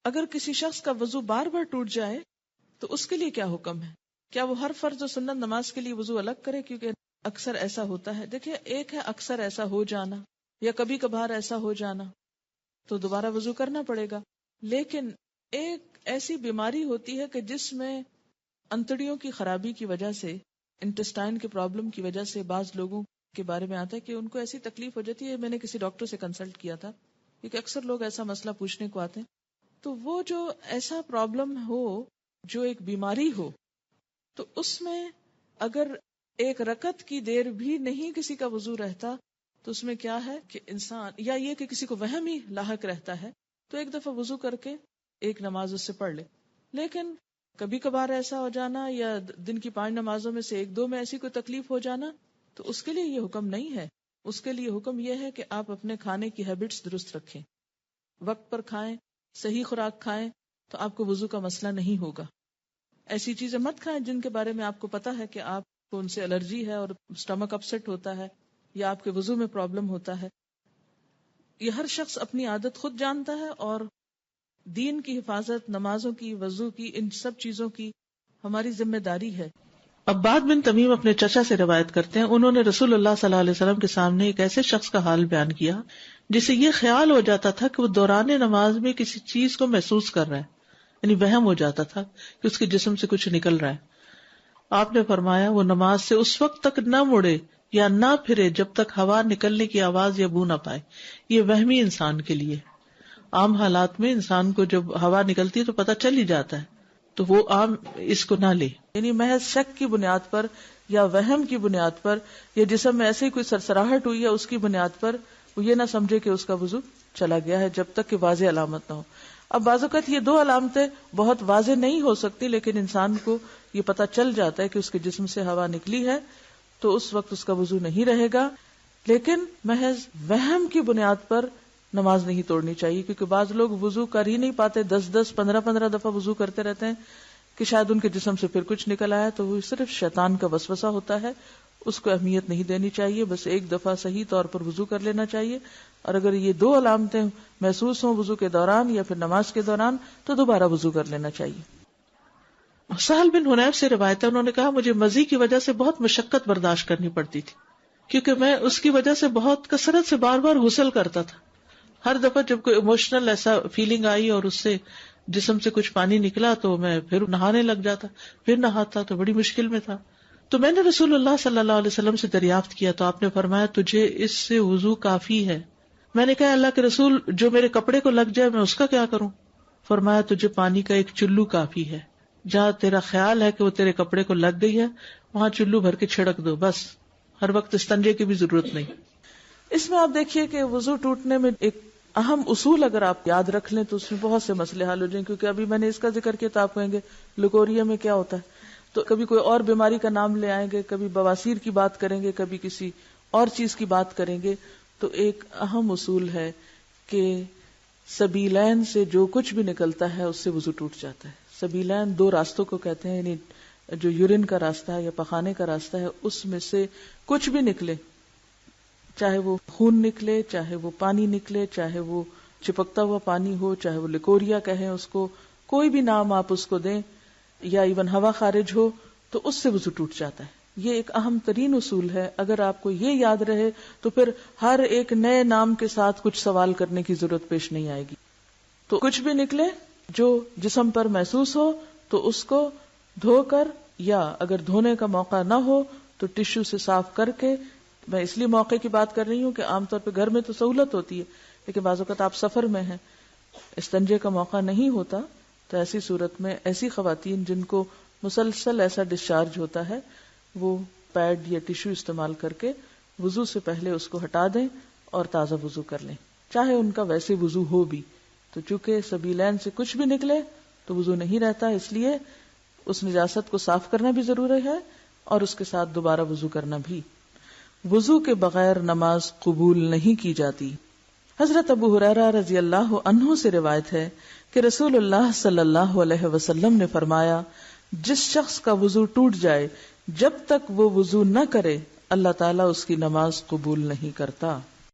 اگر کسی شخص کا وضو بار بار ٹوٹ جائے تو اس کے لیے کیا حکم ہے؟ کیا وہ ہر فرض و سنت نماز کے لیے وضو الگ کرے؟ کیونکہ اکثر ایسا ہوتا ہے. دیکھیں، ایک ہے اکثر ایسا ہو جانا یا کبھی کبھار ایسا ہو جانا، تو دوبارہ وضو کرنا پڑے گا. لیکن ایک ایسی بیماری ہوتی ہے کہ جس میں انتڑیوں کی خرابی کی وجہ سے، انٹسٹائن کے پرابلم کی وجہ سے بعض لوگوں کے بارے میں آتا ہے کہ ان کو ایسی تکلیف ہو جاتی ہے. میں نے کسی ڈاکٹر سے کنسلٹ کیا تھا کیونکہ اکثر لوگ ایسا مسئلہ پوچھنے کو آتے ہیں. تو وہ جو ایسا پرابلم ہو، جو ایک بیماری ہو، تو اس میں اگر ایک رکعت کی دیر بھی نہیں کسی کا وضو رہتا تو اس میں کیا ہے کہ انسان، یا یہ کہ کسی کو وہم ہی لاحق رہتا ہے، تو ایک دفعہ وضو کر کے ایک نماز اس سے پڑھ لے. لیکن کبھی کبھار ایسا ہو جانا یا دن کی 5 نمازوں میں سے 1-2 میں ایسی کوئی تکلیف ہو جانا، تو اس کے لیے یہ حکم نہیں ہے. اس کے لیے حکم یہ ہے کہ آپ اپنے کھانے کی ہیبٹس درست رکھیں، وقت پر کھائیں، صحیح خوراک کھائیں، تو آپ کو وضو کا مسئلہ نہیں ہوگا. ایسی چیزیں مت کھائیں جن کے بارے میں آپ کو پتا ہے کہ آپ کو ان سے الرجی ہے اور سٹمک اپسیٹ ہوتا ہے یا آپ کے وضو میں پرابلم ہوتا ہے. یہ ہر شخص اپنی عادت خود جانتا ہے، اور دین کی حفاظت، نمازوں کی، وضو کی، ان سب چیزوں کی ہماری ذمہ داری ہے. عباد بن تمیم اپنے چچا سے روایت کرتے ہیں، انہوں نے رسول اللہ صلی اللہ علیہ وسلم کے سامنے ایک ایسے شخص کا حال بیان کیا جسے یہ خیال ہو جاتا تھا کہ وہ دوران نماز میں کسی چیز کو محسوس کر رہا ہے، یعنی وہم ہو جاتا تھا کہ اس کے جسم سے کچھ نکل رہا ہے. آپ نے فرمایا وہ نماز سے اس وقت تک نہ مڑے یا نہ پھرے جب تک ہوا نکلنے کی آواز یا بو نہ پائے. یہ وہمی انسان کے لیے. عام حالات میں انسان کو جب ہوا نکلتی ہے تو پتہ چل ہی جاتا ہے، تو وہ عام اس کو نہ لے. یعنی محض شک کی بنیاد پر یا وہم کی بنیاد پر یا جسم میں ایسے ہی کوئی سرسراہٹ ہوئی ہے اس کی بنیاد پر وہ یہ نہ سمجھے کہ اس کا وضو چلا گیا ہے جب تک کہ واضح علامت نہ ہو. اب بعض اوقات یہ 2 علامتیں بہت واضح نہیں ہو سکتی، لیکن انسان کو یہ پتہ چل جاتا ہے کہ اس کے جسم سے ہوا نکلی ہے، تو اس وقت اس کا وضو نہیں رہے گا. لیکن محض وہم کی بنیاد پر نماز نہیں توڑنی چاہیے، کیونکہ بعض لوگ وضو کر ہی نہیں پاتے، 10-10 15-15 دفعہ وضو کرتے رہتے ہیں کہ شاید ان کے جسم سے پھر کچھ نکل آیا، تو وہ صرف شیطان کا وسوسہ ہوتا ہے. اس کو اہمیت نہیں دینی چاہیے، بس ایک دفعہ صحیح طور پر وضو کر لینا چاہیے. اور اگر یہ 2 علامتیں محسوس ہوں وضو کے دوران یا پھر نماز کے دوران تو دوبارہ وضو کر لینا چاہیے. سہل بن حنیف سے روایت ہے، انہوں نے کہا مجھے مزی کی وجہ سے بہت مشقت برداشت کرنی پڑتی تھی، کیونکہ میں اس کی وجہ سے بہت کثرت سے بار بار غسل کرتا تھا. ہر دفعہ جب کوئی ایموشنل ایسا فیلنگ آئی اور اس سے جسم سے کچھ پانی نکلا تو میں پھر نہانے لگ جاتا، پھر نہاتا، تو بڑی مشکل میں تھا. تو میں نے رسول اللہ صلی اللہ علیہ وسلم سے دریافت کیا تو آپ نے فرمایا تجھے اس سے وضو کافی ہے. میں نے کہا اللہ کے رسول جو میرے کپڑے کو لگ جائے میں اس کا کیا کروں؟ فرمایا تجھے پانی کا ایک چلو کافی ہے، جہاں تیرا خیال ہے کہ وہ تیرے کپڑے کو لگ گئی ہے وہاں چلو بھر کے چھڑک دو، بس. ہر وقت استنجے کی بھی ضرورت نہیں. اس میں آپ دیکھیے کہ وضو ٹوٹنے میں ایک اہم اصول اگر آپ یاد رکھ لیں تو اس میں بہت سے مسئلے حل ہو جائیں. کیونکہ ابھی میں نے اس کا ذکر کیا تو آپ کہیں گے لکوریا میں کیا ہوتا ہے، تو کبھی کوئی اور بیماری کا نام لے آئیں گے، کبھی بواسیر کی بات کریں گے، کبھی کسی اور چیز کی بات کریں گے. تو ایک اہم اصول ہے کہ سبیلین سے جو کچھ بھی نکلتا ہے اس سے وضو ٹوٹ جاتا ہے. سبیلین 2 راستوں کو کہتے ہیں، یعنی جو یورین کا راستہ ہے یا پخانے کا راستہ ہے، اس میں سے کچھ بھی نکلے، چاہے وہ خون نکلے، چاہے وہ پانی نکلے، چاہے وہ چپکتا ہوا پانی ہو، چاہے وہ لکوریا کہیں اس کو، کوئی بھی نام آپ اس کو دیں، یا ایون ہوا خارج ہو، تو اس سے وضو ٹوٹ جاتا ہے. یہ ایک اہم ترین اصول ہے. اگر آپ کو یہ یاد رہے تو پھر ہر ایک نئے نام کے ساتھ کچھ سوال کرنے کی ضرورت پیش نہیں آئے گی. تو کچھ بھی نکلے جو جسم پر محسوس ہو تو اس کو دھو کر، یا اگر دھونے کا موقع نہ ہو تو ٹشو سے صاف کر کے. میں اس لیے موقع کی بات کر رہی ہوں کہ عام طور پہ گھر میں تو سہولت ہوتی ہے، لیکن بعض اوقات آپ سفر میں ہیں، استنجے کا موقع نہیں ہوتا، تو ایسی صورت میں ایسی خواتین جن کو مسلسل ایسا ڈسچارج ہوتا ہے وہ پیڈ یا ٹشو استعمال کر کے وضو سے پہلے اس کو ہٹا دیں اور تازہ وضو کر لیں، چاہے ان کا ویسے وضو ہو بھی. تو چونکہ سبیلین سے کچھ بھی نکلے تو وضو نہیں رہتا، اس لیے اس نجاست کو صاف کرنا بھی ضروری ہے اور اس کے ساتھ دوبارہ وضو کرنا بھی. وضو کے بغیر نماز قبول نہیں کی جاتی. حضرت ابو ہریرہ رضی اللہ عنہ سے روایت ہے کہ رسول اللہ صلی اللہ علیہ وسلم نے فرمایا جس شخص کا وضو ٹوٹ جائے جب تک وہ وضو نہ کرے اللہ تعالیٰ اس کی نماز قبول نہیں کرتا.